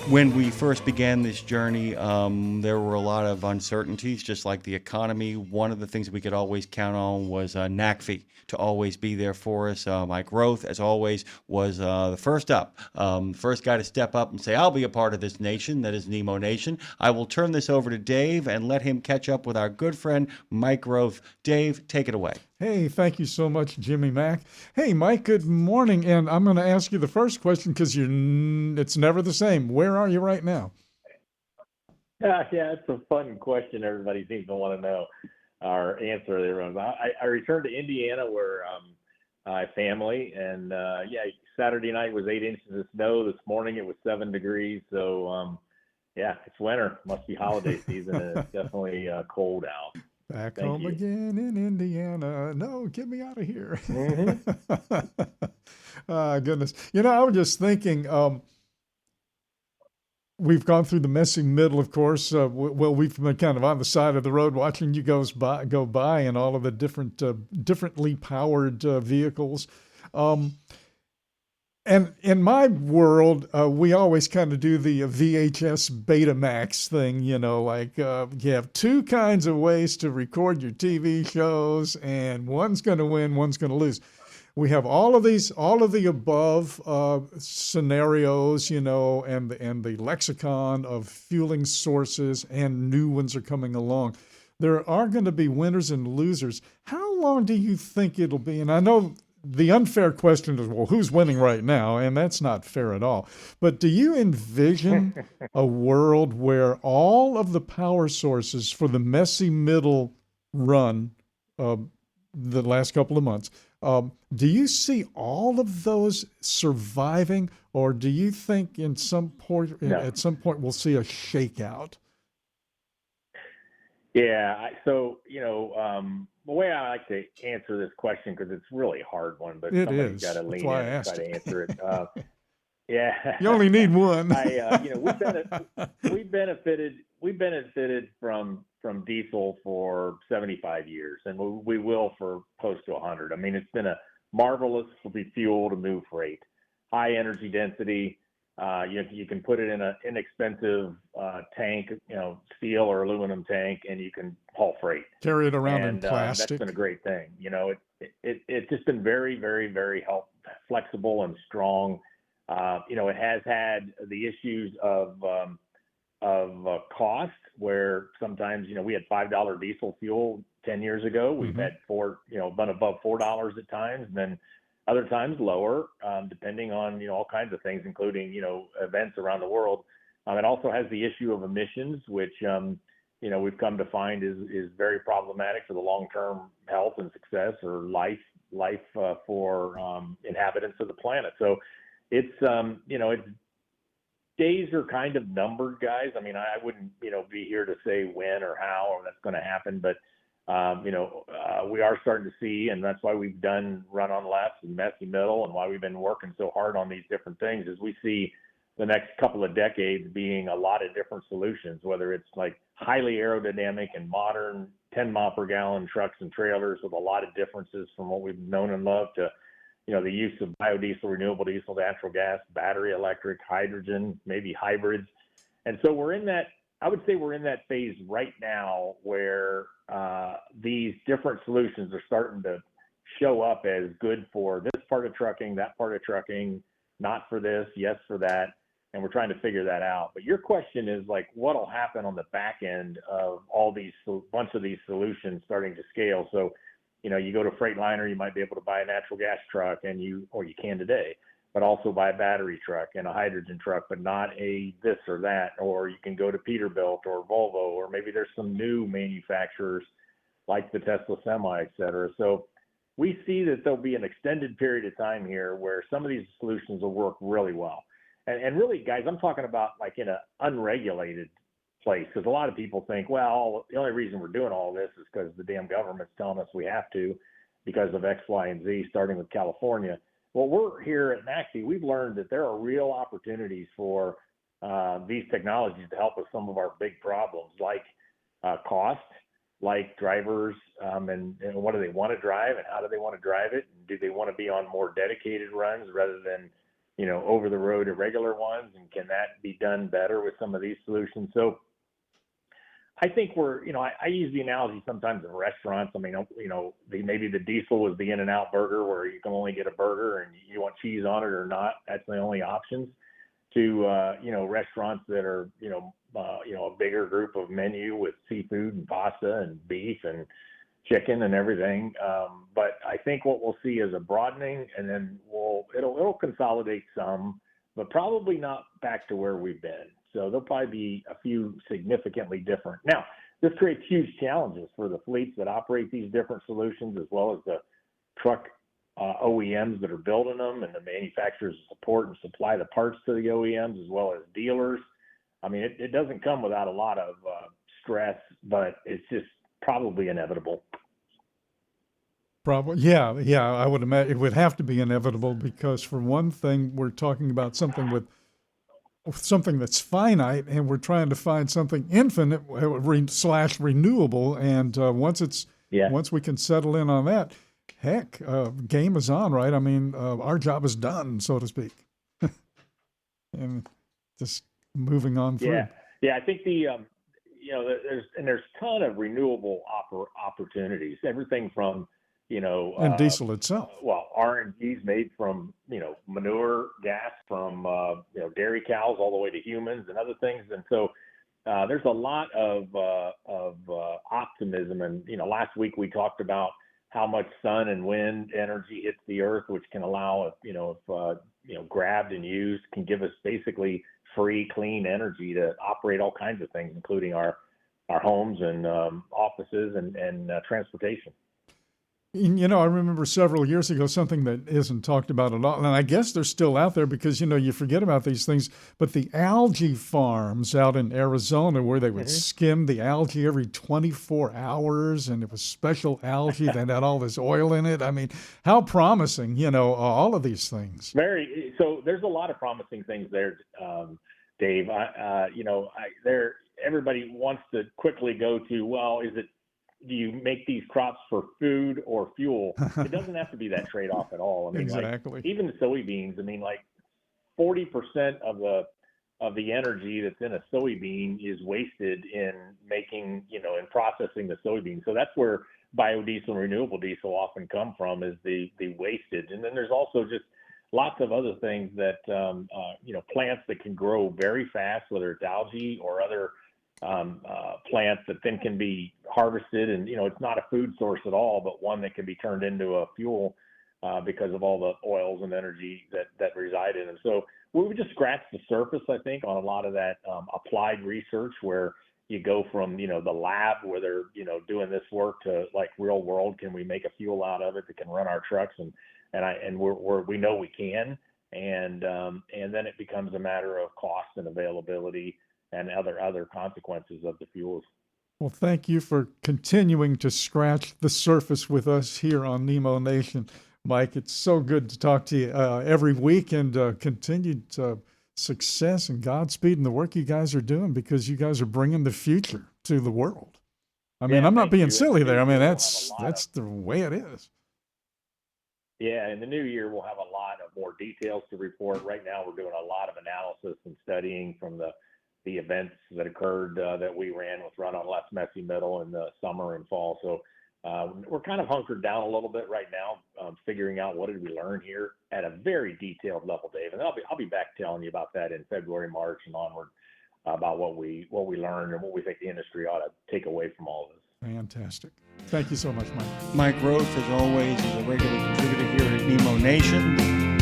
When we first began this journey, there were a lot of uncertainties, just like the economy. One of the things we could always count on was NACFE to always be there for us. Mike Roeth, as always, was the first up, first guy to step up and say, I'll be a part of this nation that is Nemo Nation. I will turn this over to Dave and let him catch up with our good friend Mike Roeth. Dave, take it away. Hey, thank you so much, Jimmy Mac. Hey, Mike, good morning. And I'm going to ask you the first question because it's never the same. Where are you right now? Yeah, it's a fun question. Everybody seems to want to know our answer. Everyone's, I returned to Indiana where I have family. And yeah, Saturday night was 8 inches of snow. This morning it was 7 degrees. So yeah, it's winter. Must be holiday season. And it's definitely cold out. Back Thank home you. again in Indiana. No, get me out of here. Mm-hmm. Goodness. I was just thinking, we've gone through the messy middle, of course. We've been kind of on the side of the road watching you go by and all of the differently powered vehicles. And in my world, we always kind of do the VHS Betamax thing, like you have two kinds of ways to record your TV shows, and one's going to win, one's going to lose. We have all of the above scenarios, and the lexicon of fueling sources, and new ones are coming along. There are going to be winners and losers. How long do you think it'll be? And I know the unfair question is, well, who's winning right now? And that's not fair at all. But do you envision a world where all of the power sources for the messy middle run, the last couple of months, do you see all of those surviving, or do you think at some point we'll see a shakeout? Yeah. So, the way I like to answer this question, because it's really a hard one, but somebody's got to lean in and try to answer it. Yeah. You only need one. We benefited from diesel for 75 years, and we will for close to 100. I mean, it's been a marvelous fuel to move freight, high energy density. You can put it in an inexpensive tank, steel or aluminum tank, and you can haul freight. Carry it around in plastic. That's been a great thing. It's just been very, very, very flexible and strong. It has had the issues of cost, where sometimes we had $5 diesel fuel 10 years ago. We've had been above $4 at times, and then other times lower, depending on all kinds of things, including events around the world. It also has the issue of emissions, which we've come to find is very problematic for the long-term health and success or life for inhabitants of the planet. So it's days are kind of numbered, guys. I mean, I wouldn't be here to say when or how or that's going to happen, but we are starting to see, and that's why we've done run on lefts and messy middle, and why we've been working so hard on these different things, is we see the next couple of decades being a lot of different solutions, whether it's like highly aerodynamic and modern 10 mile per gallon trucks and trailers with a lot of differences from what we've known and loved, to the use of biodiesel, renewable diesel, natural gas, battery electric, hydrogen, maybe hybrids. And so I would say we're in that phase right now where these different solutions are starting to show up as good for this part of trucking, that part of trucking, not for this, yes for that. And we're trying to figure that out. But your question is like, what'll happen on the back end of all these bunch of these solutions starting to scale? So, you go to Freightliner, you might be able to buy a natural gas truck, or you can today, but also buy a battery truck and a hydrogen truck, but not a this or that. Or you can go to Peterbilt or Volvo, or maybe there's some new manufacturers like the Tesla Semi, et cetera. So we see that there'll be an extended period of time here where some of these solutions will work really well. And really, guys, I'm talking about like in an unregulated place, because a lot of people think, well, the only reason we're doing all this is because the damn government's telling us we have to because of X, Y, and Z, starting with California. Well, we're here at NACFE. We've learned that there are real opportunities for these technologies to help with some of our big problems, like cost, like drivers, and what do they want to drive, and how do they want to drive it, and do they want to be on more dedicated runs rather than over the road irregular ones, and can that be done better with some of these solutions? So I think I use the analogy sometimes in restaurants. I mean, maybe the diesel was the In-N-Out burger where you can only get a burger and you want cheese on it or not. That's the only options. To restaurants that are a bigger group of menu with seafood and pasta and beef and chicken and everything. But I think what we'll see is a broadening, and then it'll consolidate some, but probably not back to where we've been. So there'll probably be a few significantly different. Now, this creates huge challenges for the fleets that operate these different solutions, as well as the truck OEMs that are building them, and the manufacturers support and supply the parts to the OEMs, as well as dealers. I mean, it doesn't come without a lot of stress, but it's just probably inevitable. Probably, yeah. I would imagine it would have to be inevitable because, for one thing, we're talking about something that's finite, and we're trying to find something infinite / renewable. And once we can settle in on that, heck, game is on, right? I mean, our job is done, so to speak, and just moving on through. Yeah. I think there's a ton of renewable opportunities. Everything from and diesel itself. Well, RNG is made from manure gas from dairy cows all the way to humans and other things, and so there's a lot of optimism. And last week we talked about how much sun and wind energy hits the earth, which can allow, if grabbed and used, can give us basically free, clean energy to operate all kinds of things, including our homes and offices and transportation. I remember several years ago something that isn't talked about at all, and I guess they're still out there because, you forget about these things, but the algae farms out in Arizona where they would skim the algae every 24 hours, and it was special algae that had all this oil in it. I mean, how promising, all of these things. So there's a lot of promising things there, Dave. Everybody wants to quickly go to, well, do you make these crops for food or fuel? It doesn't have to be that trade-off at all. I mean, exactly. Even the soybeans, 40% of the energy that's in a soybean is wasted in making, in processing the soybean. So that's where biodiesel and renewable diesel often come from, is the wastage. And then there's also just lots of other things that, plants that can grow very fast, whether it's algae or other plants that then can be harvested, and it's not a food source at all, but one that can be turned into a fuel because of all the oils and energy that reside in them. So we would just scratch the surface, I think, on a lot of that applied research, where you go from the lab where they're doing this work to like real world. Can we make a fuel out of it that can run our trucks? And we know we can, and then it becomes a matter of cost and availability and other consequences of the fuels. Well, thank you for continuing to scratch the surface with us here on Nemo Nation, Mike. It's so good to talk to you every week, and continued success and Godspeed in the work you guys are doing, because you guys are bringing the future to the world. I mean, I'm not being silly there. I mean, that's the way it is. Yeah, in the new year, we'll have a lot of more details to report. Right now, we're doing a lot of analysis and studying from the events that occurred that we ran with Run on Less Messy Middle in the summer and fall. So we're kind of hunkered down a little bit right now, figuring out what did we learn here at a very detailed level, Dave. And I'll be back telling you about that in February, March, and onward, about what we learned and what we think the industry ought to take away from all of this. Fantastic. Thank you so much, Mike. Mike Roeth, as always, is a regular contributor here at Nemo Nation.